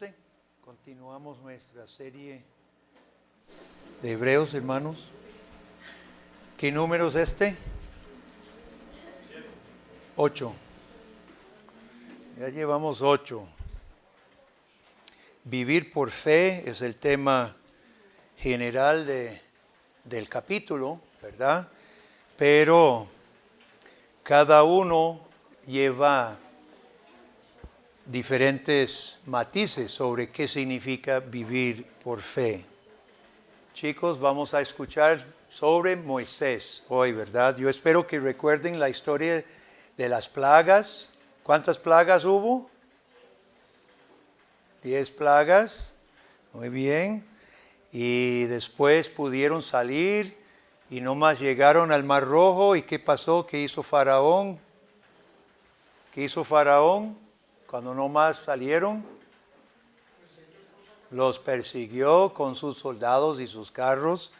11. Continuamos nuestra serie de Hebreos, hermanos. ¿Qué número es este? 8. Ya llevamos 8. Vivir por fe es el tema general del capítulo, ¿verdad? Pero cada uno lleva diferentes matices sobre qué significa vivir por fe. Chicos, vamos a escuchar sobre Moisés hoy, ¿verdad? Yo espero que recuerden la historia de las plagas. ¿Cuántas plagas hubo? 10 plagas. Muy bien. Y después pudieron salir y nomás llegaron al Mar Rojo. ¿Y qué pasó? ¿Qué hizo Faraón? ¿Qué hizo Faraón? Cuando nomás salieron, los persiguió con sus soldados y sus carros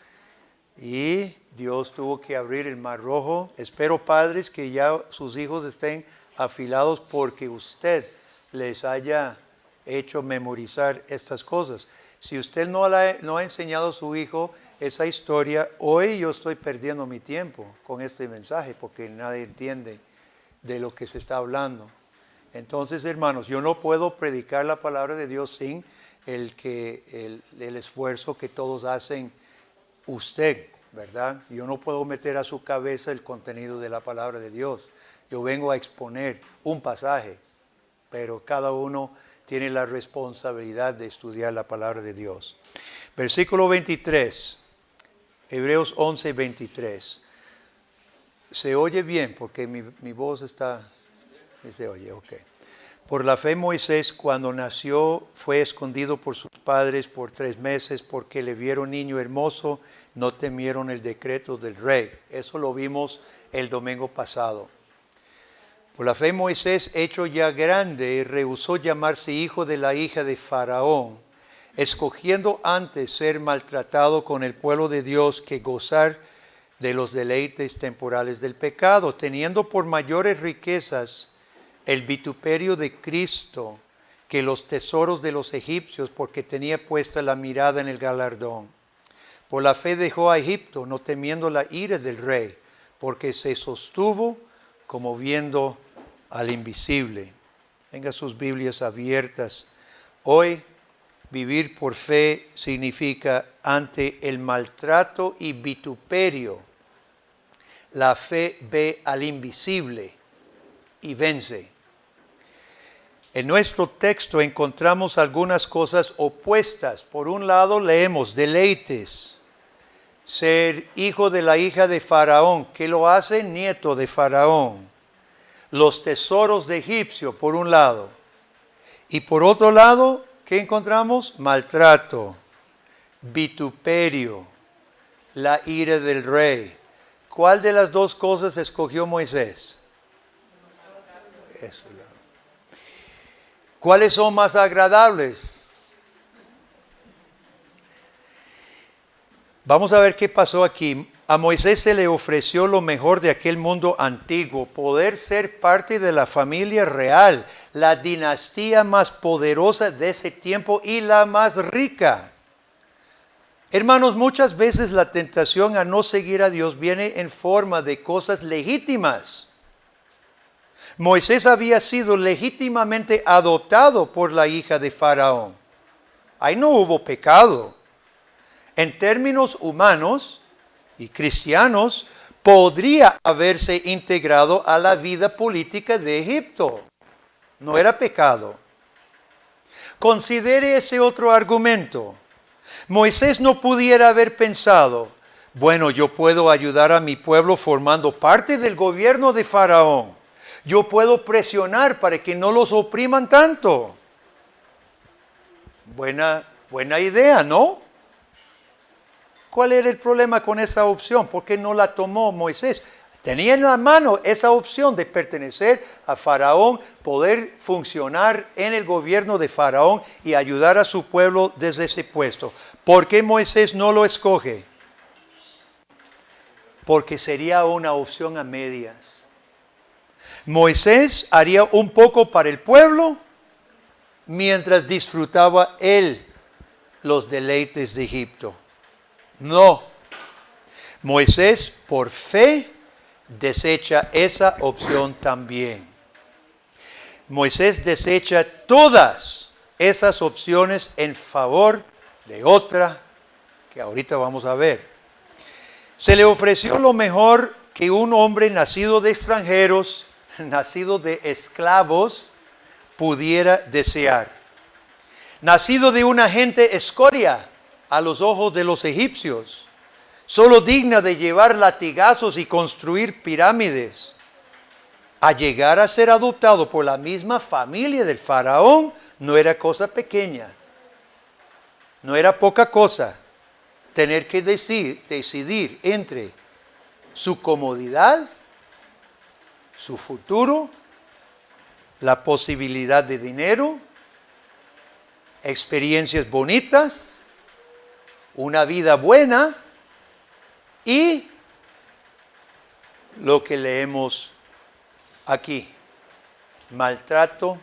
y Dios tuvo que abrir el Mar Rojo. Espero, padres, que ya sus hijos estén afilados porque usted les haya hecho memorizar estas cosas. Si usted no ha enseñado a su hijo esa historia, hoy yo estoy perdiendo mi tiempo con este mensaje porque nadie entiende de lo que se está hablando. Entonces, hermanos, yo no puedo predicar la palabra de Dios sin el esfuerzo que todos hacen usted, ¿verdad? Yo no puedo meter a su cabeza el contenido de la palabra de Dios. Yo vengo a exponer un pasaje, pero cada uno tiene la responsabilidad de estudiar la palabra de Dios. Versículo 23, Hebreos 11, 23. Se oye bien porque mi voz está... Se oye, ok. Por la fe Moisés, cuando nació, fue escondido por sus padres por 3 meses porque le vieron niño hermoso, no temieron el decreto del rey. Eso lo vimos el domingo pasado. Por la fe Moisés, hecho ya grande, rehusó llamarse hijo de la hija de Faraón, escogiendo antes ser maltratado con el pueblo de Dios que gozar de los deleites temporales del pecado, teniendo por mayores riquezas el vituperio de Cristo que los tesoros de los egipcios, porque tenía puesta la mirada en el galardón. Por la fe dejó a Egipto, no temiendo la ira del rey, porque se sostuvo como viendo al invisible. Tenga sus Biblias abiertas. Hoy, vivir por fe significa ante el maltrato y vituperio. La fe ve al invisible y vence. En nuestro texto encontramos algunas cosas opuestas. Por un lado leemos deleites, ser hijo de la hija de Faraón. ¿Qué lo hace? Nieto de Faraón. Los tesoros de Egipcio, por un lado. Y por otro lado, ¿qué encontramos? Maltrato, vituperio, la ira del rey. ¿Cuál de las dos cosas escogió Moisés? Eso. ¿Cuáles son más agradables? Vamos a ver qué pasó aquí. A Moisés se le ofreció lo mejor de aquel mundo antiguo, poder ser parte de la familia real, la dinastía más poderosa de ese tiempo y la más rica. Hermanos, muchas veces la tentación a no seguir a Dios viene en forma de cosas legítimas. Moisés había sido legítimamente adoptado por la hija de Faraón. Ahí no hubo pecado. En términos humanos y cristianos, podría haberse integrado a la vida política de Egipto. No era pecado. Considere ese otro argumento. Moisés no pudiera haber pensado, bueno, yo puedo ayudar a mi pueblo formando parte del gobierno de Faraón. Yo puedo presionar para que no los opriman tanto. Buena idea, ¿no? ¿Cuál era el problema con esa opción? ¿Por qué no la tomó Moisés? Tenía en la mano esa opción de pertenecer a Faraón, poder funcionar en el gobierno de Faraón y ayudar a su pueblo desde ese puesto. ¿Por qué Moisés no lo escoge? Porque sería una opción a medias. Moisés haría un poco para el pueblo mientras disfrutaba él los deleites de Egipto. No. Moisés, por fe, desecha esa opción también. Moisés desecha todas esas opciones en favor de otra que ahorita vamos a ver. Se le ofreció lo mejor que un hombre nacido de extranjeros, nacido de esclavos, pudiera desear. Nacido de una gente escoria a los ojos de los egipcios, solo digna de llevar latigazos y construir pirámides, a llegar a ser adoptado por la misma familia del faraón, no era cosa pequeña. No era poca cosa tener que decidir entre su comodidad, su futuro, la posibilidad de dinero, experiencias bonitas, una vida buena y lo que leemos aquí: maltrato,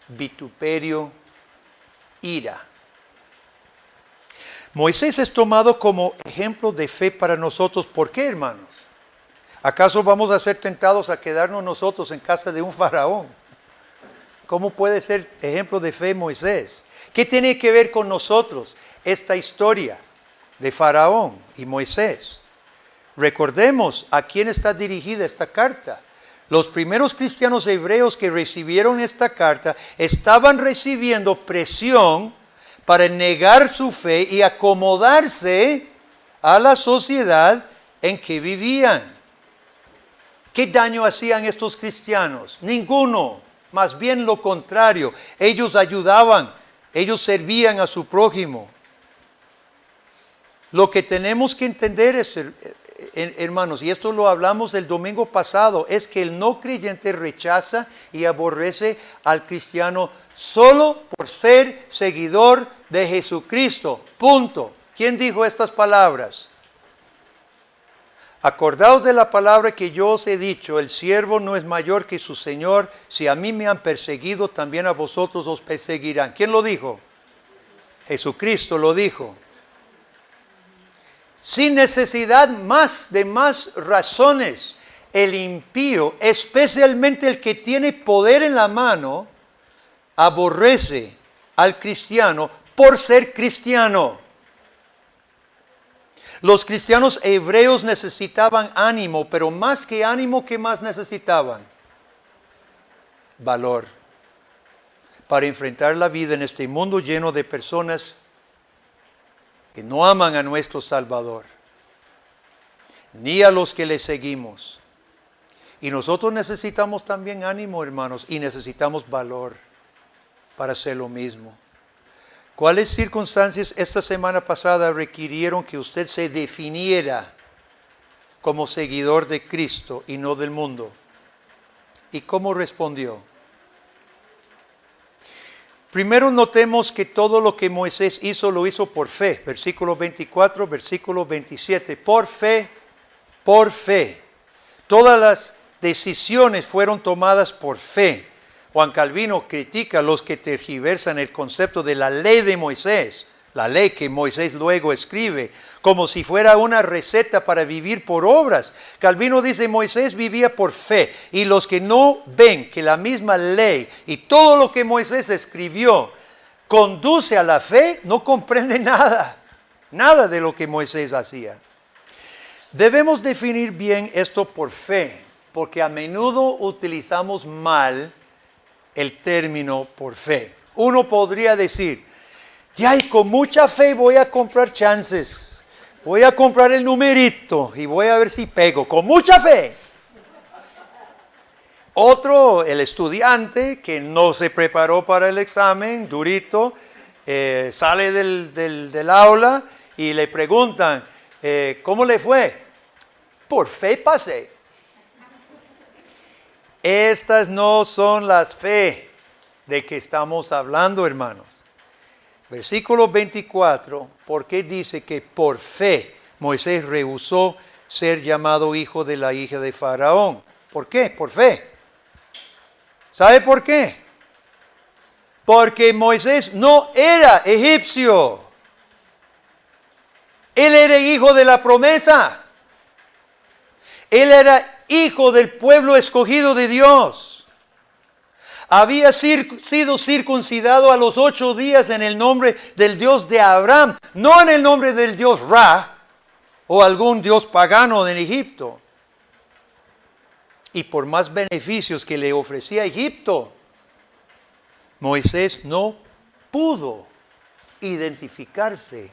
vituperio, ira. Moisés es tomado como ejemplo de fe para nosotros. ¿Por qué, hermanos? ¿Acaso vamos a ser tentados a quedarnos nosotros en casa de un faraón? ¿Cómo puede ser ejemplo de fe Moisés? ¿Qué tiene que ver con nosotros esta historia de Faraón y Moisés? Recordemos a quién está dirigida esta carta. Los primeros cristianos hebreos que recibieron esta carta estaban recibiendo presión para negar su fe y acomodarse a la sociedad en que vivían. ¿Qué daño hacían estos cristianos? Ninguno, más bien lo contrario. Ellos ayudaban, ellos servían a su prójimo. Lo que tenemos que entender es, hermanos, y esto lo hablamos el domingo pasado, es que el no creyente rechaza y aborrece al cristiano solo por ser seguidor de Jesucristo. Punto. ¿Quién dijo estas palabras? Acordaos de la palabra que yo os he dicho: el siervo no es mayor que su Señor. Si a mí me han perseguido, también a vosotros os perseguirán. ¿Quién lo dijo? Jesucristo lo dijo. Sin necesidad de más razones, el impío, especialmente el que tiene poder en la mano, aborrece al cristiano por ser cristiano. Los cristianos hebreos necesitaban ánimo, pero más que ánimo, ¿qué más necesitaban? Valor. Para enfrentar la vida en este mundo lleno de personas que no aman a nuestro Salvador, ni a los que le seguimos. Y nosotros necesitamos también ánimo, hermanos, y necesitamos valor para hacer lo mismo. ¿Cuáles circunstancias esta semana pasada requirieron que usted se definiera como seguidor de Cristo y no del mundo? ¿Y cómo respondió? Primero notemos que todo lo que Moisés hizo, lo hizo por fe. Versículo 24, versículo 27. Por fe, por fe. Todas las decisiones fueron tomadas por fe. Juan Calvino critica a los que tergiversan el concepto de la ley de Moisés, la ley que Moisés luego escribe, como si fuera una receta para vivir por obras. Calvino dice: Moisés vivía por fe, y los que no ven que la misma ley y todo lo que Moisés escribió conduce a la fe, no comprenden nada de lo que Moisés hacía. Debemos definir bien esto por fe, porque a menudo utilizamos mal el término por fe. Uno podría decir: ya, y con mucha fe voy a comprar chances, voy a comprar el numerito y voy a ver si pego, con mucha fe. Otro, el estudiante que no se preparó para el examen, durito, sale del aula y le preguntan: ¿cómo le fue? Por fe pasé. Estas no son las fe de que estamos hablando, hermanos. Versículo 24, ¿por qué dice que por fe Moisés rehusó ser llamado hijo de la hija de Faraón? ¿Por qué? Por fe. ¿Sabe por qué? Porque Moisés no era egipcio. Él era hijo de la promesa. Él era hijo del pueblo escogido de Dios. Había sido circuncidado a los 8 días en el nombre del Dios de Abraham, no en el nombre del Dios Ra o algún Dios pagano en Egipto. Y por más beneficios que le ofrecía Egipto, Moisés no pudo identificarse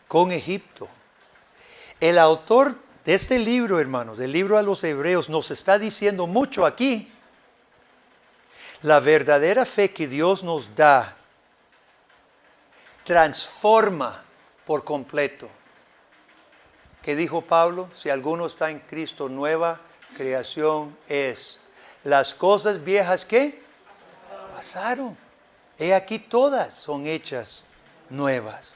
con Egipto. El autor de este libro, hermanos, del libro a los Hebreos, nos está diciendo mucho aquí. La verdadera fe que Dios nos da transforma por completo. ¿Qué dijo Pablo? Si alguno está en Cristo, nueva creación es. Las cosas viejas, ¿qué? Pasaron. He aquí todas son hechas nuevas.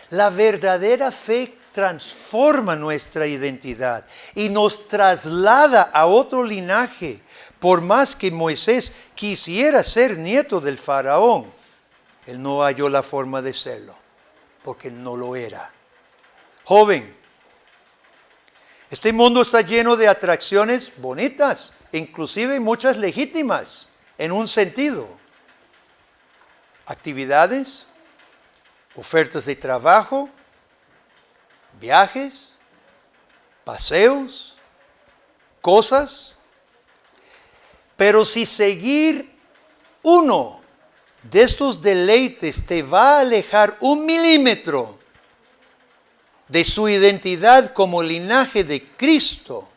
La verdadera fe transforma nuestra identidad y nos traslada a otro linaje. Por más que Moisés quisiera ser nieto del faraón, él no halló la forma de serlo, porque no lo era. Joven, este mundo está lleno de atracciones bonitas, inclusive muchas legítimas, en un sentido. Actividades, ofertas de trabajo, viajes, paseos, cosas. Pero si seguir uno de estos deleites te va a alejar 1 milímetro de su identidad como linaje de Cristo,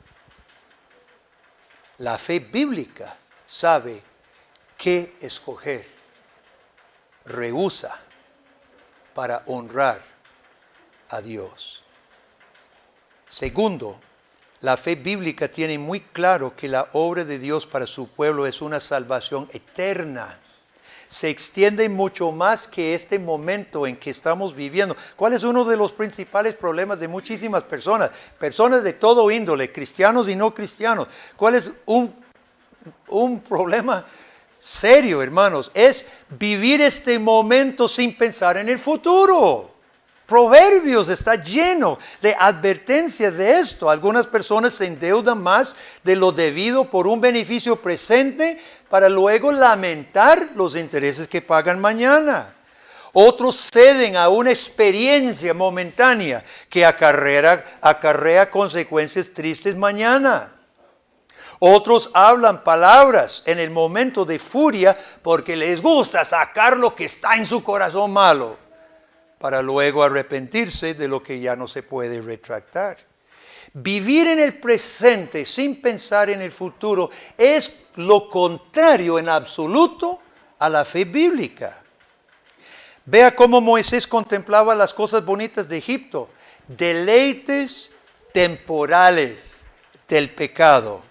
la fe bíblica sabe qué escoger, rehúsa para honrar a Dios. Segundo, la fe bíblica tiene muy claro que la obra de Dios para su pueblo es una salvación eterna. Se extiende mucho más que este momento en que estamos viviendo. ¿Cuál es uno de los principales problemas de muchísimas personas? Personas de todo índole, cristianos y no cristianos. ¿Cuál es un problema serio, hermanos? Es vivir este momento sin pensar en el futuro. Proverbios está lleno de advertencias de esto. Algunas personas se endeudan más de lo debido por un beneficio presente para luego lamentar los intereses que pagan mañana. Otros ceden a una experiencia momentánea que acarrea consecuencias tristes mañana. Otros hablan palabras en el momento de furia porque les gusta sacar lo que está en su corazón malo, para luego arrepentirse de lo que ya no se puede retractar. Vivir en el presente sin pensar en el futuro es lo contrario en absoluto a la fe bíblica. Vea cómo Moisés contemplaba las cosas bonitas de Egipto, deleites temporales del pecado.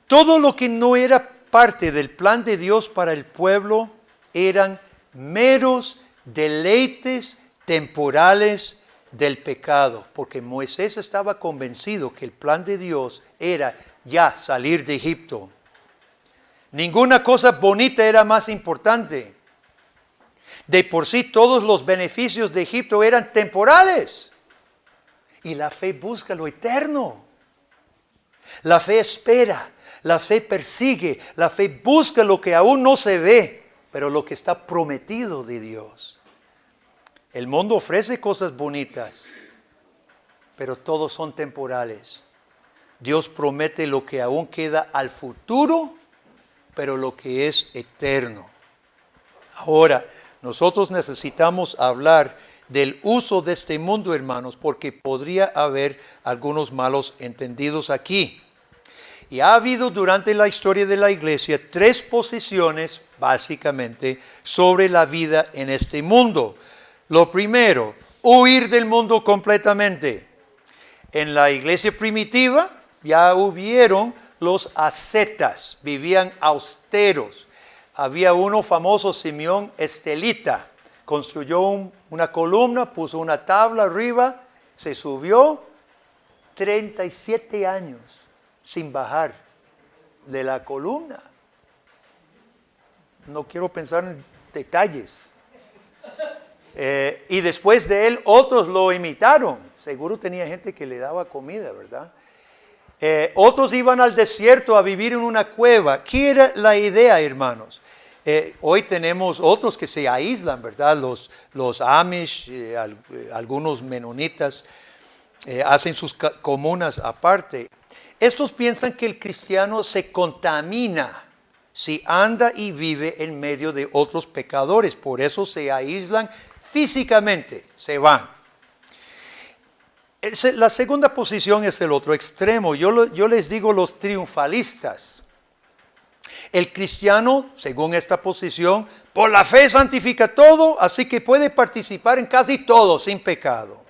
Todo lo que no era parte del plan de Dios para el pueblo eran meros deleites temporales del pecado, porque Moisés estaba convencido que el plan de Dios era ya salir de Egipto. Ninguna cosa bonita era más importante. De por sí todos los beneficios de Egipto eran temporales. Y la fe busca lo eterno. La fe espera, la fe persigue, la fe busca lo que aún no se ve, pero lo que está prometido de Dios. El mundo ofrece cosas bonitas, pero todos son temporales. Dios promete lo que aún queda al futuro, pero lo que es eterno. Ahora, nosotros necesitamos hablar del uso de este mundo, hermanos, porque podría haber algunos malos entendidos aquí. Y ha habido durante la historia de la iglesia 3 posiciones, básicamente, sobre la vida en este mundo. Lo primero, huir del mundo completamente. En la iglesia primitiva ya hubieron los ascetas, vivían austeros. Había uno famoso, Simeón Estelita, construyó una columna, puso una tabla arriba, se subió 37 años sin bajar de la columna. no quiero pensar en detalles. Y después de él, otros lo imitaron. Seguro tenía gente que le daba comida, ¿verdad? Otros iban al desierto a vivir en una cueva. ¿Qué era la idea, hermanos? Hoy tenemos otros que se aíslan, ¿verdad? Los Amish, algunos menonitas, hacen sus comunas aparte. Estos piensan que el cristiano se contamina si anda y vive en medio de otros pecadores. Por eso se aíslan físicamente, se van. La segunda posición es el otro extremo. Yo les digo los triunfalistas. El cristiano, según esta posición, por la fe santifica todo, así que puede participar en casi todo sin pecado.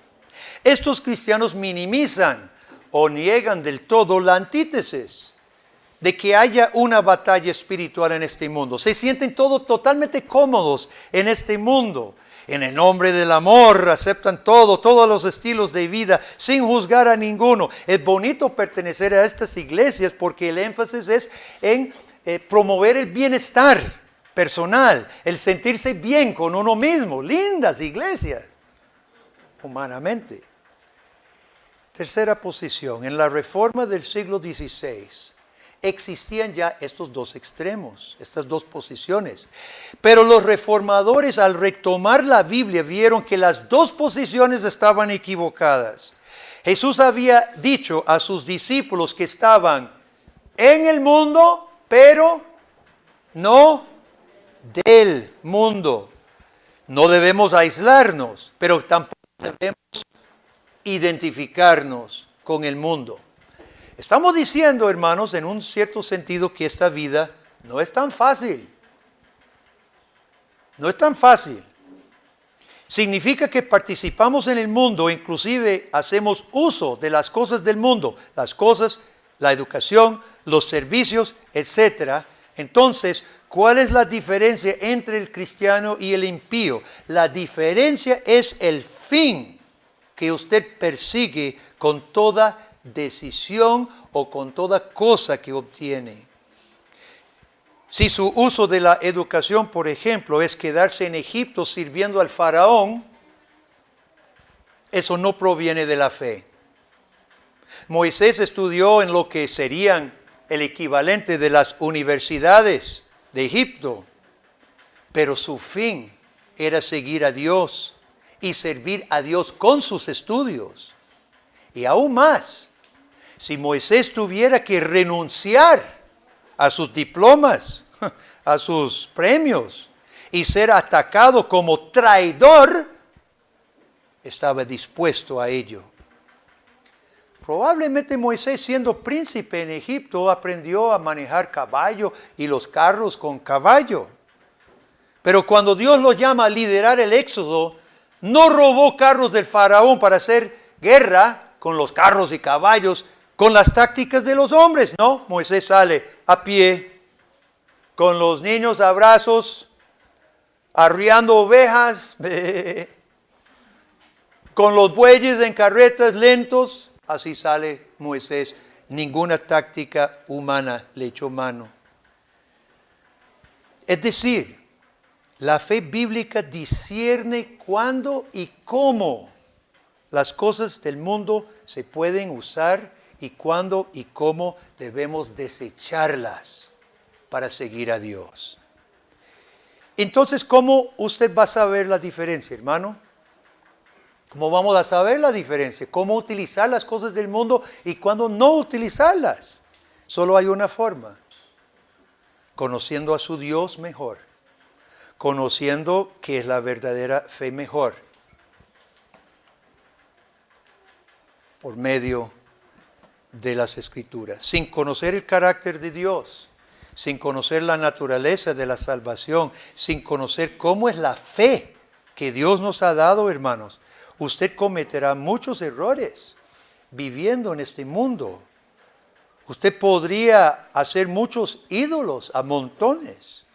Estos cristianos minimizan o niegan del todo la antítesis de que haya una batalla espiritual en este mundo. Se sienten todos totalmente cómodos en este mundo. En el nombre del amor aceptan todos los estilos de vida sin juzgar a ninguno. Es bonito pertenecer a estas iglesias porque el énfasis es en promover el bienestar personal, el sentirse bien con uno mismo. Lindas iglesias, humanamente. Tercera posición, en la Reforma del siglo XVI existían ya estos dos extremos, estas dos posiciones. Pero los reformadores al retomar la Biblia vieron que las dos posiciones estaban equivocadas. Jesús había dicho a sus discípulos que estaban en el mundo, pero no del mundo. No debemos aislarnos, pero tampoco debemos identificarnos con el mundo. Estamos diciendo, hermanos, en un cierto sentido que esta vida no es tan fácil. No es tan fácil. Significa que participamos en el mundo, inclusive hacemos uso de las cosas del mundo, las cosas, la educación, los servicios, etc. Entonces, ¿cuál es la diferencia entre el cristiano y el impío? La diferencia es el fin que usted persigue con toda decisión o con toda cosa que obtiene. Si su uso de la educación, por ejemplo, es quedarse en Egipto sirviendo al faraón, eso no proviene de la fe. Moisés estudió en lo que serían el equivalente de las universidades de Egipto, pero su fin era seguir a Dios y servir a Dios con sus estudios. Y aún más, si Moisés tuviera que renunciar a sus diplomas, a sus premios y ser atacado como traidor, estaba dispuesto a ello. Probablemente Moisés, siendo príncipe en Egipto, aprendió a manejar caballo y los carros con caballo. Pero cuando Dios lo llama a liderar el éxodo, no robó carros del faraón para hacer guerra con los carros y caballos, con las tácticas de los hombres. No, Moisés sale a pie, con los niños a brazos, arriando ovejas, con los bueyes en carretas lentos. Así sale Moisés. Ninguna táctica humana le echó mano. Es decir, la fe bíblica discierne cuándo y cómo las cosas del mundo se pueden usar y cuándo y cómo debemos desecharlas para seguir a Dios. Entonces, ¿cómo usted va a saber la diferencia, hermano? ¿Cómo vamos a saber la diferencia? ¿Cómo utilizar las cosas del mundo y cuándo no utilizarlas? Solo hay una forma. Conociendo a su Dios mejor. Conociendo qué es la verdadera fe mejor. Por medio de las Escrituras. Sin conocer el carácter de Dios. Sin conocer la naturaleza de la salvación. Sin conocer cómo es la fe que Dios nos ha dado, hermanos. Usted cometerá muchos errores viviendo en este mundo. Usted podría hacer muchos ídolos a montones.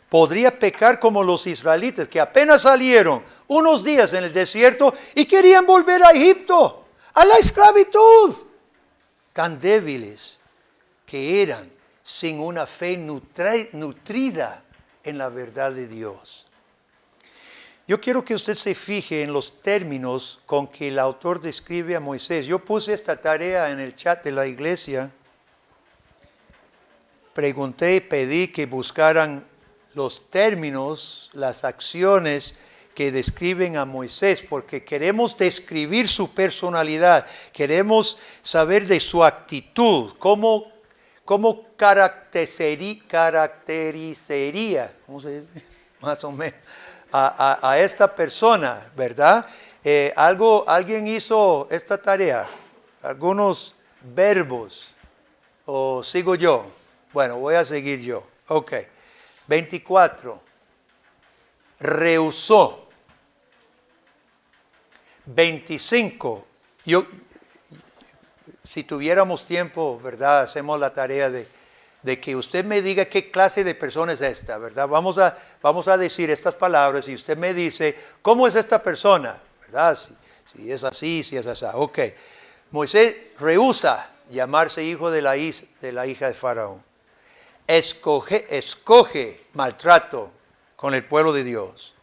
Podría pecar como los israelitas que apenas salieron unos días en el desierto y querían volver a Egipto, a la esclavitud. Tan débiles que eran, sin una fe nutrida en la verdad de Dios. Yo quiero que usted se fije en los términos con que el autor describe a Moisés. Yo puse esta tarea en el chat de la iglesia. Pregunté y pedí que buscaran los términos, las acciones que describen a Moisés, porque queremos describir su personalidad, queremos saber de su actitud, cómo caracterizaría, ¿cómo se dice? Más o menos, a esta persona, ¿verdad? Alguien hizo esta tarea, algunos verbos, o sigo yo. Bueno, voy a seguir yo. Ok. 24. Rehusó. 25. Si tuviéramos tiempo, ¿verdad? Hacemos la tarea de que usted me diga qué clase de persona es esta, ¿verdad? Vamos a decir estas palabras y usted me dice, ¿cómo es esta persona? ¿Verdad? Si es así, si es así. Ok. Moisés rehúsa llamarse hijo de la hija de Faraón. Escoge maltrato con el pueblo de Dios.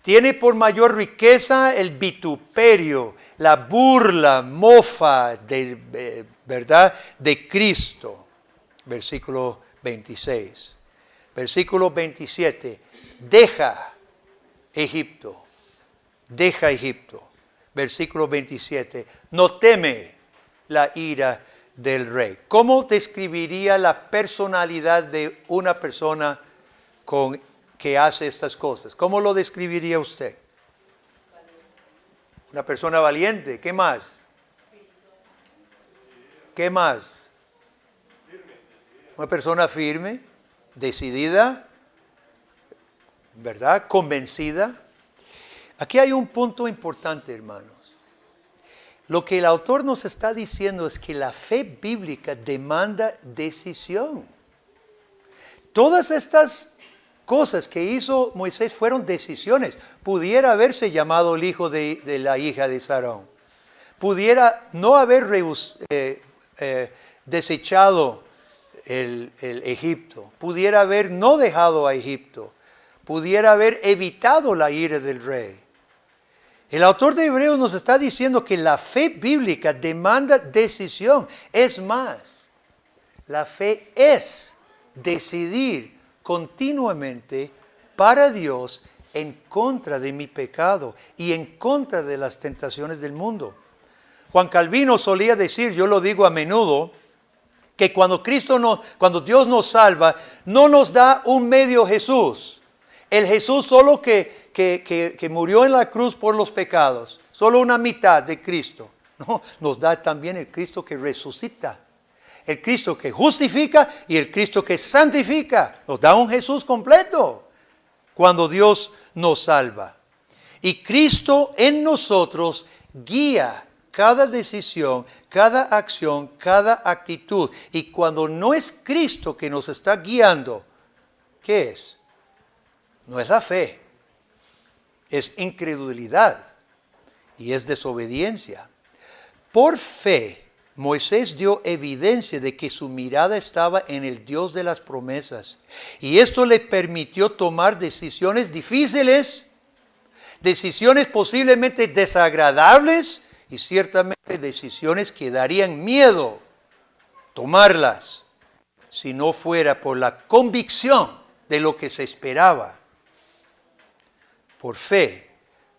Tiene por mayor riqueza el vituperio, la burla, mofa ¿verdad? De Cristo. Versículo 26. Versículo 27. Deja Egipto. Deja Egipto. Versículo 27. No teme la ira del rey. ¿Cómo describiría la personalidad de una persona que hace estas cosas? ¿Cómo lo describiría usted? Una persona valiente. ¿Qué más? ¿Qué más? Una persona firme, decidida, ¿verdad? Convencida. Aquí hay un punto importante, hermanos. Lo que el autor nos está diciendo es que la fe bíblica demanda decisión. Todas estas cosas que hizo Moisés fueron decisiones. Pudiera haberse llamado el hijo de la hija de Faraón. Pudiera no haber desechado el Egipto. Pudiera haber no dejado a Egipto. Pudiera haber evitado la ira del rey. El autor de Hebreos nos está diciendo que la fe bíblica demanda decisión. Es más, la fe es decidir continuamente para Dios en contra de mi pecado y en contra de las tentaciones del mundo. Juan Calvino solía decir, yo lo digo a menudo, que cuando Dios nos salva, no nos da un medio Jesús. El Jesús solo que murió en la cruz por los pecados, solo una mitad de Cristo. No, nos da también el Cristo que resucita, el Cristo que justifica y el Cristo que santifica. Nos da un Jesús completo cuando Dios nos salva. Y Cristo en nosotros guía cada decisión, cada acción, cada actitud. Y cuando no es Cristo que nos está guiando, ¿qué es? No es la fe. Es incredulidad y es desobediencia. Por fe, Moisés dio evidencia de que su mirada estaba en el Dios de las promesas. Y esto le permitió tomar decisiones difíciles, decisiones posiblemente desagradables y ciertamente decisiones que darían miedo tomarlas si no fuera por la convicción de lo que se esperaba. Por fe,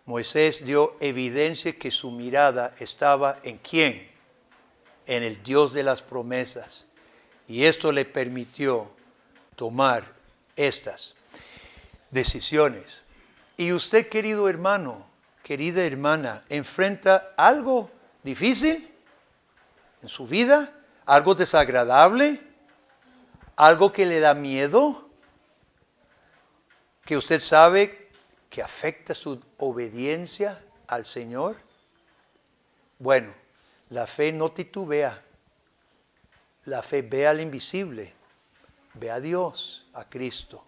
Moisés dio evidencia que su mirada estaba en ¿quién? En el Dios de las promesas. Y esto le permitió tomar estas decisiones. Y usted, querido hermano, querida hermana, enfrenta algo difícil en su vida, algo desagradable, algo que le da miedo, que usted sabe que afecta su obediencia al Señor. Bueno, la fe no titubea. La fe ve al invisible, ve a Dios, a Cristo.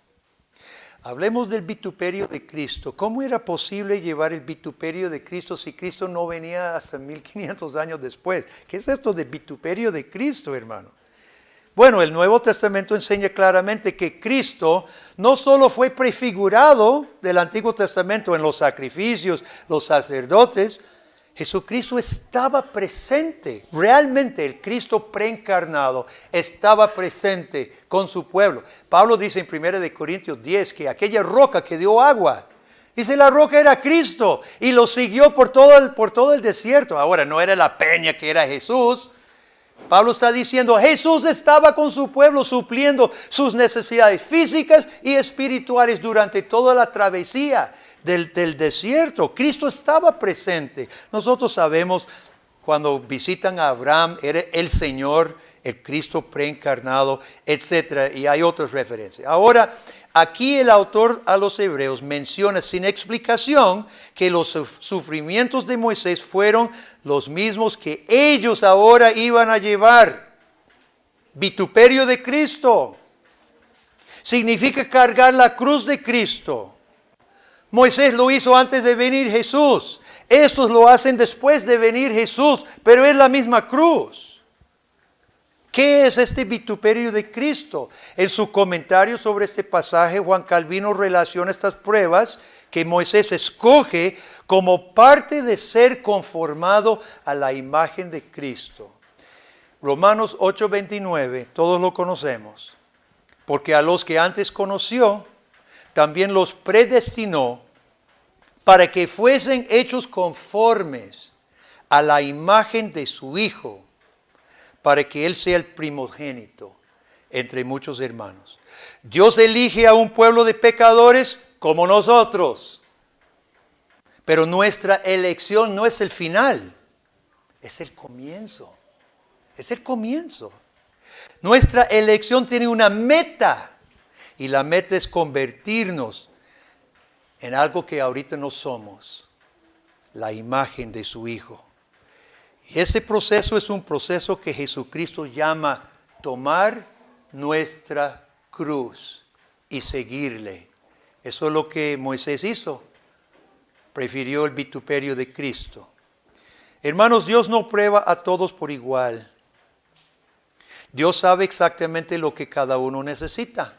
Hablemos del vituperio de Cristo. ¿Cómo era posible llevar el vituperio de Cristo si Cristo no venía hasta 1500 años después? ¿Qué es esto de vituperio de Cristo, hermano? Bueno, el Nuevo Testamento enseña claramente que Cristo no solo fue prefigurado del Antiguo Testamento en los sacrificios, los sacerdotes, Jesucristo estaba presente. Realmente el Cristo preencarnado estaba presente con su pueblo. Pablo dice en 1 Corintios 10 que aquella roca que dio agua, dice la roca era Cristo y lo siguió por todo el desierto. Ahora no era la peña que era Jesús. Pablo está diciendo, Jesús estaba con su pueblo supliendo sus necesidades físicas y espirituales durante toda la travesía del desierto. Cristo estaba presente. Nosotros sabemos cuando visitan a Abraham, era el Señor, el Cristo preencarnado, etc. Y hay otras referencias. Ahora, aquí el autor a los Hebreos menciona sin explicación que los sufrimientos de Moisés fueron los mismos que ellos ahora iban a llevar. Vituperio de Cristo significa cargar la cruz de Cristo. Moisés lo hizo antes de venir Jesús. Estos lo hacen después de venir Jesús, pero es la misma cruz. ¿Qué es este vituperio de Cristo? En su comentario sobre este pasaje, Juan Calvino relaciona estas pruebas que Moisés escoge como parte de ser conformado a la imagen de Cristo. Romanos 8:29, todos lo conocemos. Porque a los que antes conoció, también los predestinó para que fuesen hechos conformes a la imagen de su Hijo, para que Él sea el primogénito entre muchos hermanos. Dios elige a un pueblo de pecadores como nosotros. Pero nuestra elección no es el final, es el comienzo. Es el comienzo. Nuestra elección tiene una meta. Y la meta es convertirnos en algo que ahorita no somos. La imagen de su Hijo. Y ese proceso es un proceso que Jesucristo llama tomar nuestra cruz y seguirle. Eso es lo que Moisés hizo. Prefirió el vituperio de Cristo. Hermanos, Dios no prueba a todos por igual. Dios sabe exactamente lo que cada uno necesita.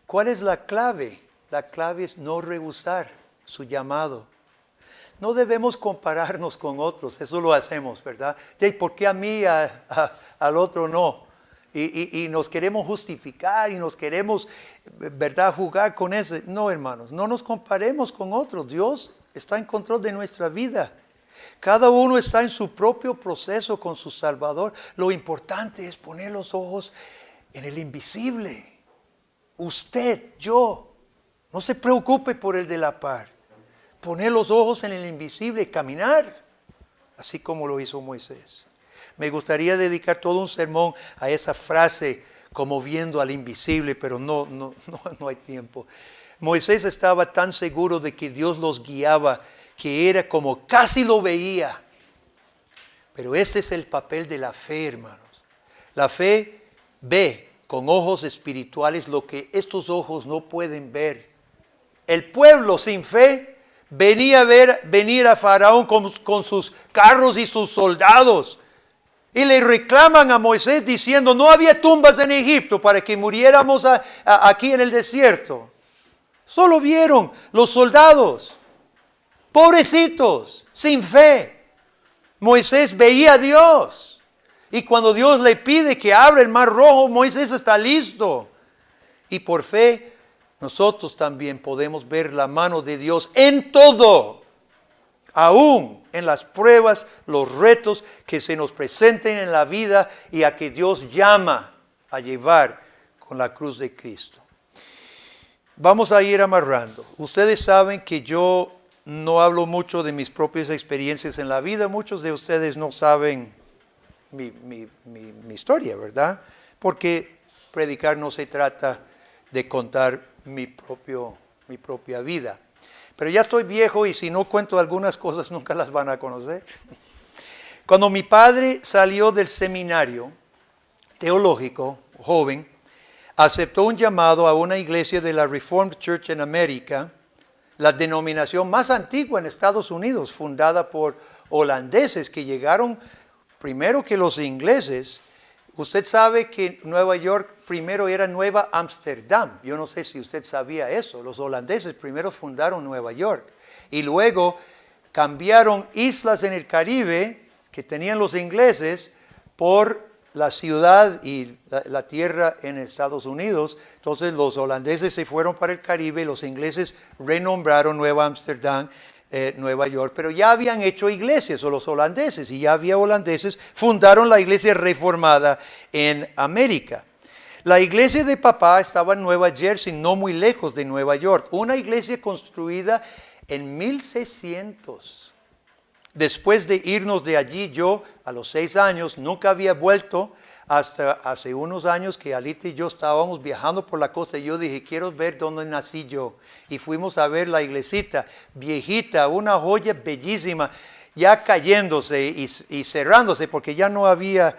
¿Cuál es la clave? La clave es no rehusar su llamado. No debemos compararnos con otros, eso lo hacemos, ¿verdad? ¿Y por qué a mí, al otro no? Y nos queremos justificar y nos queremos, ¿verdad?, jugar con ese. No, hermanos, no nos comparemos con otros. Dios está en control de nuestra vida. Cada uno está en su propio proceso con su Salvador. Lo importante es poner los ojos en el invisible. Usted, yo, no se preocupe por el de la par. Poner los ojos en el invisible y caminar, así como lo hizo Moisés. Me gustaría dedicar todo un sermón a esa frase, como viendo al invisible, pero no hay tiempo. Moisés estaba tan seguro de que Dios los guiaba, que era como casi lo veía. Pero este es el papel de la fe, hermanos. La fe ve con ojos espirituales lo que estos ojos no pueden ver. El pueblo sin fe venía a venir a Faraón con sus carros y sus soldados. Y le reclaman a Moisés diciendo, no había tumbas en Egipto para que muriéramos aquí en el desierto. Solo vieron los soldados, pobrecitos, sin fe. Moisés veía a Dios. Y cuando Dios le pide que abra el mar rojo, Moisés está listo. Y por fe, nosotros también podemos ver la mano de Dios en todo. Aún en las pruebas, los retos que se nos presenten en la vida y a que Dios llama a llevar con la cruz de Cristo. Vamos a ir amarrando. Ustedes saben que yo no hablo mucho de mis propias experiencias en la vida. Muchos de ustedes no saben mi historia, ¿verdad? Porque predicar no se trata de contar mi propia vida. Pero ya estoy viejo y si no cuento algunas cosas nunca las van a conocer. Cuando mi padre salió del seminario teológico, joven, aceptó un llamado a una iglesia de la Reformed Church en América, la denominación más antigua en Estados Unidos, fundada por holandeses que llegaron primero que los ingleses, Usted sabe que Nueva York primero era Nueva Ámsterdam. Yo no sé si usted sabía eso. Los holandeses primero fundaron Nueva York y luego cambiaron islas en el Caribe que tenían los ingleses por la ciudad y la tierra en Estados Unidos. Entonces los holandeses se fueron para el Caribe, los ingleses renombraron Nueva Ámsterdam, Nueva York, pero ya habían hecho iglesias, o los holandeses, y ya había holandeses, fundaron la iglesia reformada en América. La iglesia de papá estaba en Nueva Jersey, no muy lejos de Nueva York, una iglesia construida en 1600. Después de irnos de allí, yo a los 6 años nunca había vuelto hasta hace unos años que Alita y yo estábamos viajando por la costa y yo dije, quiero ver dónde nací yo. Y fuimos a ver la iglesita viejita, una joya bellísima, ya cayéndose y cerrándose porque ya no había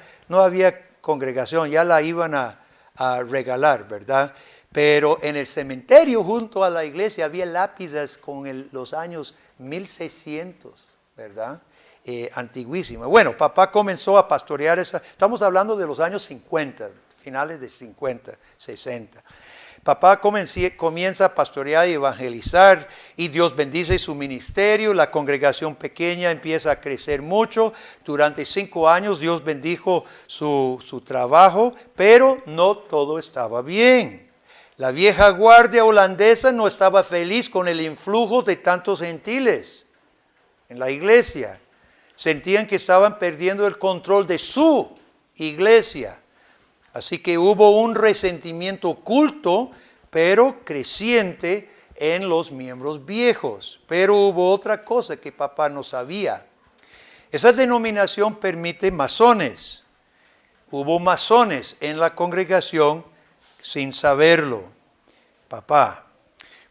congregación, ya la iban a regalar, ¿verdad? Pero en el cementerio junto a la iglesia había lápidas con los años 1600. ¿Verdad? Antiguísima. Bueno, papá comenzó a pastorear estamos hablando de los años 50, finales de 50, 60. Papá comienza a pastorear y evangelizar y Dios bendice su ministerio, la congregación pequeña empieza a crecer mucho. Durante 5 años Dios bendijo su trabajo, pero no todo estaba bien. La vieja guardia holandesa no estaba feliz con el influjo de tantos gentiles en la iglesia. Sentían que estaban perdiendo el control de su iglesia. Así que hubo un resentimiento oculto, pero creciente en los miembros viejos. Pero hubo otra cosa que papá no sabía. Esa denominación permite masones. Hubo masones en la congregación sin saberlo. Papá,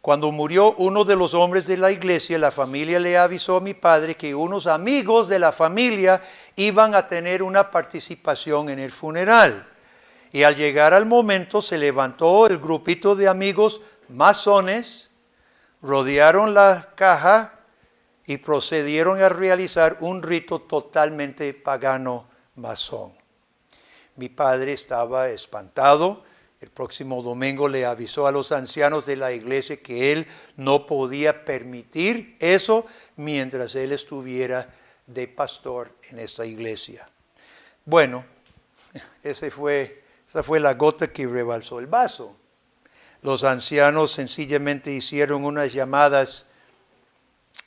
cuando murió uno de los hombres de la iglesia, la familia le avisó a mi padre que unos amigos de la familia iban a tener una participación en el funeral. Y al llegar al momento se levantó el grupito de amigos masones, rodearon la caja y procedieron a realizar un rito totalmente pagano masón. Mi padre estaba espantado. El próximo domingo le avisó a los ancianos de la iglesia que él no podía permitir eso mientras él estuviera de pastor en esa iglesia. Bueno, esa fue la gota que rebalsó el vaso. Los ancianos sencillamente hicieron unas llamadas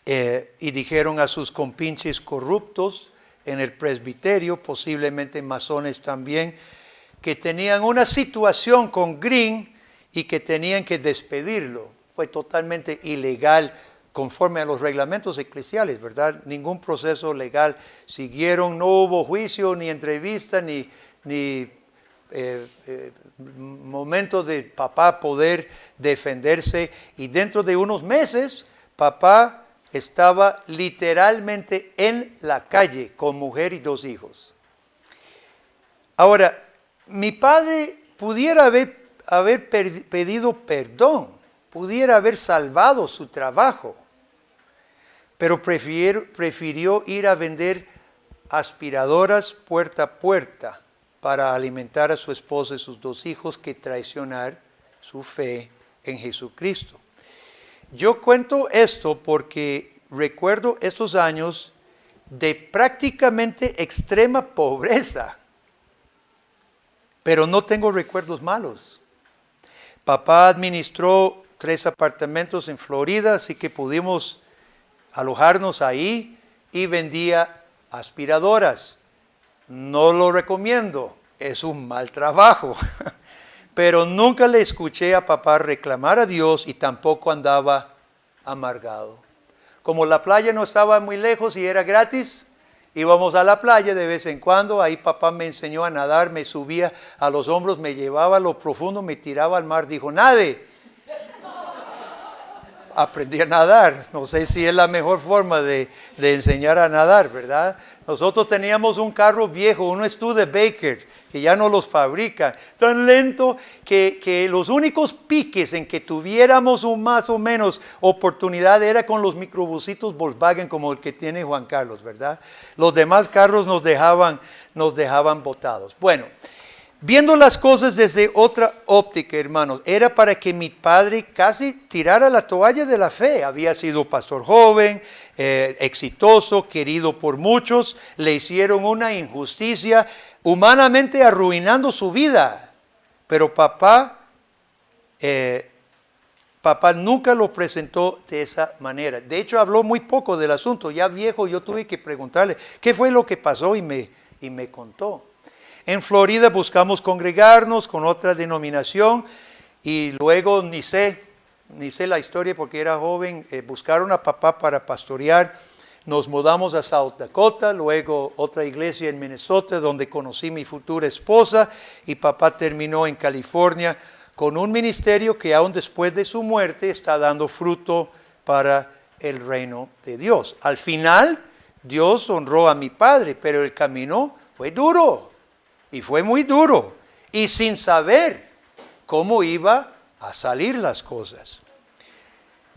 y dijeron a sus compinches corruptos en el presbiterio, posiblemente masones también, que tenían una situación con Green y que tenían que despedirlo. Fue totalmente ilegal conforme a los reglamentos eclesiales, ¿verdad? Ningún proceso legal siguieron, no hubo juicio, ni entrevista, ni momento de papá poder defenderse. Y dentro de unos meses, papá estaba literalmente en la calle con mujer y 2 hijos. Ahora, mi padre pudiera haber pedido perdón, pudiera haber salvado su trabajo, pero prefirió ir a vender aspiradoras puerta a puerta para alimentar a su esposa y sus 2 hijos que traicionar su fe en Jesucristo. Yo cuento esto porque recuerdo estos años de prácticamente extrema pobreza. Pero no tengo recuerdos malos. Papá administró 3 apartamentos en Florida, así que pudimos alojarnos ahí y vendía aspiradoras. No lo recomiendo, es un mal trabajo. Pero nunca le escuché a papá reclamar a Dios y tampoco andaba amargado. Como la playa no estaba muy lejos y era gratis, íbamos a la playa de vez en cuando, ahí papá me enseñó a nadar, me subía a los hombros, me llevaba a lo profundo, me tiraba al mar, dijo, nade. Aprendí a nadar, no sé si es la mejor forma de enseñar a nadar, ¿verdad? Nosotros teníamos un carro viejo, un Studebaker, que ya no los fabrican, tan lento que los únicos piques en que tuviéramos más o menos oportunidad era con los microbusitos Volkswagen como el que tiene Juan Carlos, ¿verdad? Los demás carros nos dejaban botados. Bueno, Viendo las cosas desde otra óptica, hermanos, era para que mi padre casi tirara la toalla de la fe. Había sido pastor joven, exitoso, querido por muchos. Le hicieron una injusticia, humanamente arruinando su vida. Pero papá nunca lo presentó de esa manera. De hecho, habló muy poco del asunto. Ya viejo, yo tuve que preguntarle qué fue lo que pasó y me contó. En Florida buscamos congregarnos con otra denominación y luego ni sé la historia porque era joven. Buscaron a papá para pastorear. Nos mudamos a South Dakota, luego otra iglesia en Minnesota donde conocí mi futura esposa y papá terminó en California con un ministerio que aún después de su muerte está dando fruto para el reino de Dios. Al final, Dios honró a mi padre, pero el camino fue duro. Y fue muy duro. Y sin saber cómo iba a salir las cosas.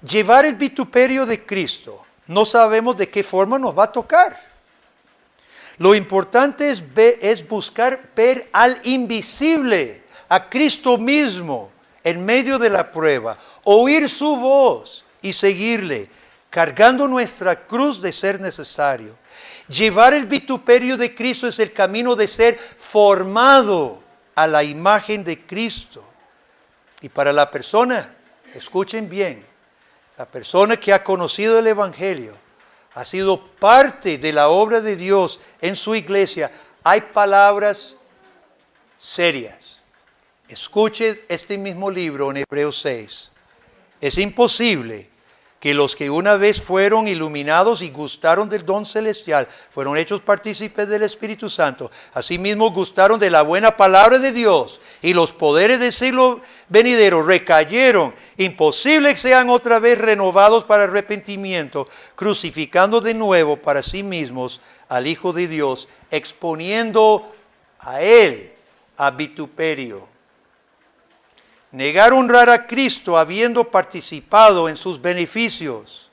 Llevar el vituperio de Cristo. No sabemos de qué forma nos va a tocar. Lo importante es buscar ver al invisible, a Cristo mismo, en medio de la prueba. Oír su voz y seguirle, cargando nuestra cruz de ser necesario. Llevar el vituperio de Cristo es el camino de ser formado a la imagen de Cristo. Y para la persona, escuchen bien, la persona que ha conocido el Evangelio, ha sido parte de la obra de Dios en su iglesia, hay palabras serias. Escuche este mismo libro en Hebreos 6. Es imposible que los que una vez fueron iluminados y gustaron del don celestial, fueron hechos partícipes del Espíritu Santo, asimismo gustaron de la buena palabra de Dios y los poderes del siglo venidero recayeron. Imposible que sean otra vez renovados para arrepentimiento, crucificando de nuevo para sí mismos al Hijo de Dios, exponiendo a Él a vituperio. Negar honrar a Cristo habiendo participado en sus beneficios.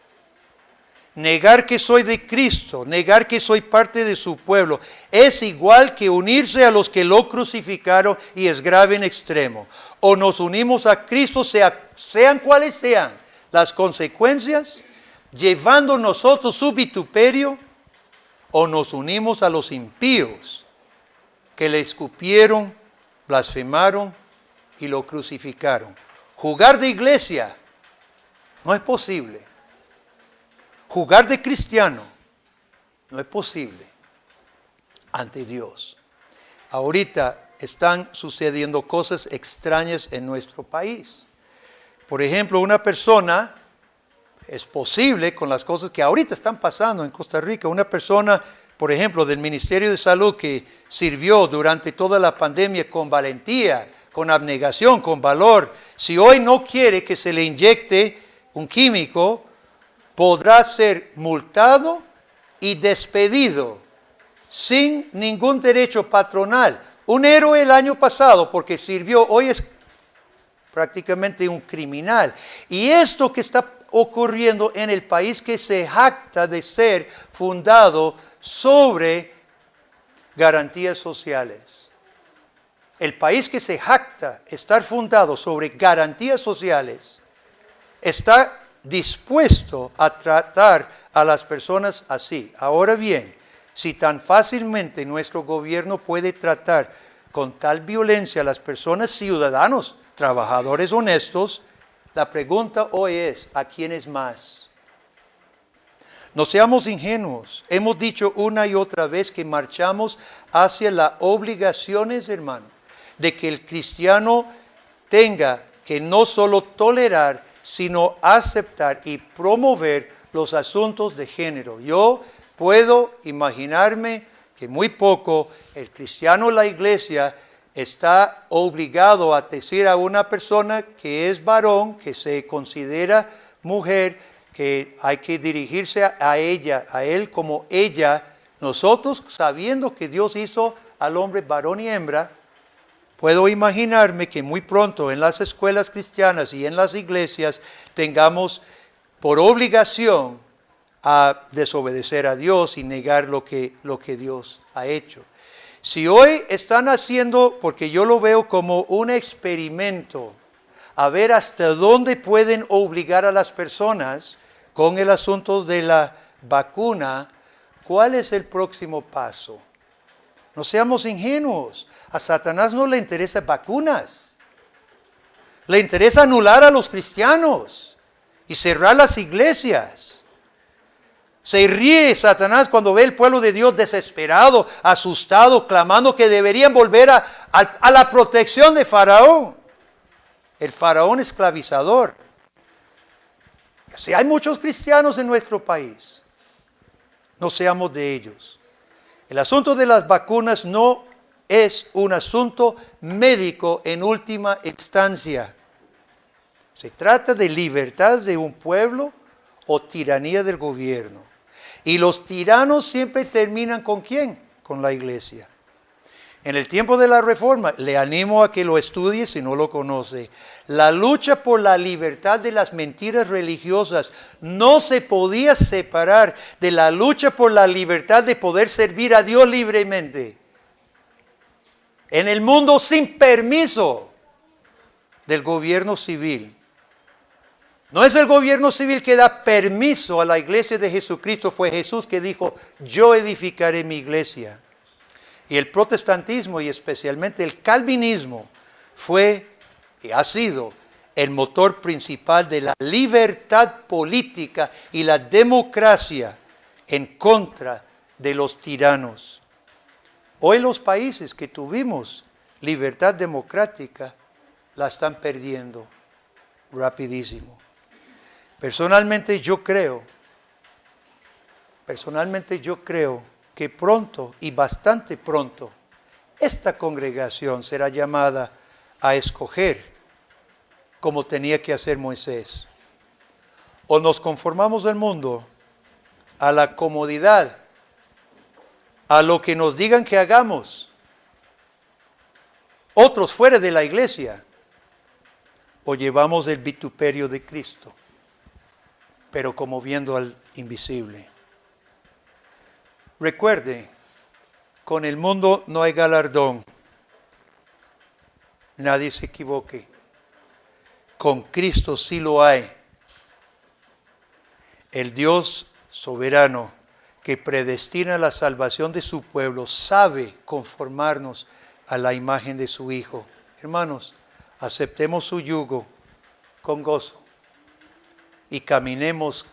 Negar que soy de Cristo, negar que soy parte de su pueblo, es igual que unirse a los que lo crucificaron y es grave en extremo. O nos unimos a Cristo, sean cuales sean las consecuencias, llevando nosotros su vituperio, o nos unimos a los impíos que le escupieron, blasfemaron y lo crucificaron. Jugar de iglesia no es posible. Jugar de cristiano no es posible ante Dios. Ahorita están sucediendo cosas extrañas en nuestro país. Por ejemplo, una persona, es posible con las cosas que ahorita están pasando en Costa Rica, una persona, por ejemplo, del Ministerio de Salud que sirvió durante toda la pandemia con valentía, con abnegación, con valor, si hoy no quiere que se le inyecte un químico, podrá ser multado y despedido sin ningún derecho patronal. Un héroe el año pasado porque sirvió, hoy es prácticamente un criminal. Y esto que está ocurriendo en el país que se jacta de ser fundado sobre garantías sociales. El país que se jacta estar fundado sobre garantías sociales está dispuesto a tratar a las personas así. Ahora bien, si tan fácilmente nuestro gobierno puede tratar con tal violencia a las personas, ciudadanos, trabajadores honestos, la pregunta hoy es, ¿a quién es más? No seamos ingenuos. Hemos dicho una y otra vez que marchamos hacia las obligaciones, hermano, de que el cristiano tenga que no solo tolerar, sino aceptar y promover los asuntos de género. Yo puedo imaginarme que muy poco el cristiano en la iglesia está obligado a decir a una persona que es varón, que se considera mujer, que hay que dirigirse a ella, a él como ella. Nosotros, sabiendo que Dios hizo al hombre varón y hembra, puedo imaginarme que muy pronto en las escuelas cristianas y en las iglesias tengamos por obligación a desobedecer a Dios y negar lo que Dios ha hecho. Si hoy están haciendo, porque yo lo veo como un experimento, a ver hasta dónde pueden obligar a las personas con el asunto de la vacuna, ¿cuál es el próximo paso? No seamos ingenuos. A Satanás no le interesan vacunas. Le interesa anular a los cristianos y cerrar las iglesias. Se ríe Satanás cuando ve el pueblo de Dios desesperado, asustado, clamando que deberían volver a la protección de Faraón. El faraón esclavizador. Si hay muchos cristianos en nuestro país, no seamos de ellos. El asunto de las vacunas no es un asunto médico en última instancia. Se trata de libertad de un pueblo o tiranía del gobierno. Y los tiranos siempre terminan ¿con quién? Con la iglesia. En el tiempo de la Reforma, le animo a que lo estudie si no lo conoce. La lucha por la libertad de las mentiras religiosas no se podía separar de la lucha por la libertad de poder servir a Dios libremente. En el mundo sin permiso del gobierno civil. No es el gobierno civil que da permiso a la iglesia de Jesucristo. Fue Jesús que dijo, yo edificaré mi iglesia. Y el protestantismo y especialmente el calvinismo fue y ha sido el motor principal de la libertad política y la democracia en contra de los tiranos. Hoy los países que tuvimos libertad democrática la están perdiendo rapidísimo. Personalmente yo creo que pronto y bastante pronto esta congregación será llamada a escoger como tenía que hacer Moisés. O nos conformamos al mundo, a la comodidad, a lo que nos digan que hagamos, otros fuera de la iglesia, o llevamos el vituperio de Cristo, pero como viendo al invisible. Recuerde, con el mundo no hay galardón. Nadie se equivoque. Con Cristo sí lo hay. El Dios soberano que predestina la salvación de su pueblo sabe conformarnos a la imagen de su Hijo. Hermanos, aceptemos su yugo con gozo y caminemos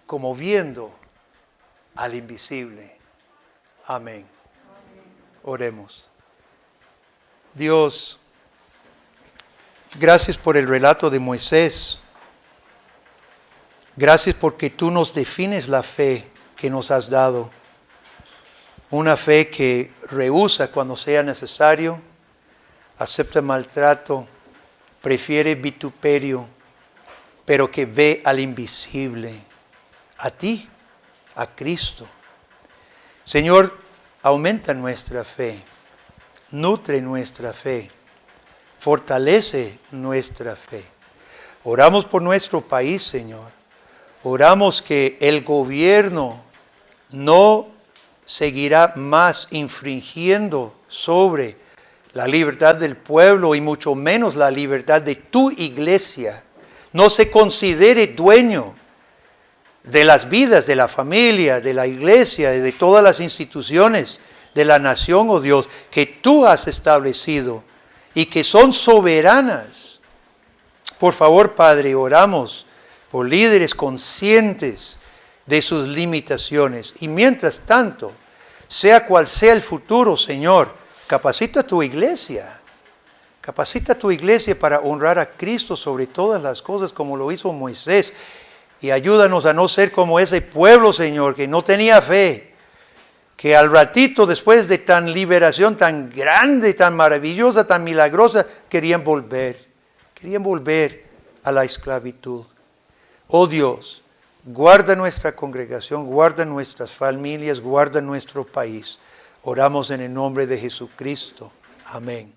como viendo al invisible. Amén. Oremos. Dios, gracias por el relato de Moisés. Gracias porque tú nos defines la fe que nos has dado. Una fe que rehúsa cuando sea necesario, acepta maltrato, prefiere vituperio, pero que ve al invisible, a ti, a Cristo. Señor, aumenta nuestra fe, nutre nuestra fe, fortalece nuestra fe. Oramos por nuestro país, Señor. Oramos que el gobierno no seguirá más infringiendo sobre la libertad del pueblo y mucho menos la libertad de tu iglesia. No se considere dueño de las vidas de la familia, de la iglesia, de todas las instituciones de la nación, oh Dios, que tú has establecido y que son soberanas. Por favor, Padre, oramos por líderes conscientes de sus limitaciones. Y mientras tanto, sea cual sea el futuro, Señor, capacita a tu iglesia. Capacita a tu iglesia para honrar a Cristo sobre todas las cosas como lo hizo Moisés. Y ayúdanos a no ser como ese pueblo, Señor, que no tenía fe. Que al ratito, después de tan liberación tan grande, tan maravillosa, tan milagrosa, querían volver. Querían volver a la esclavitud. Oh Dios, guarda nuestra congregación, guarda nuestras familias, guarda nuestro país. Oramos en el nombre de Jesucristo. Amén.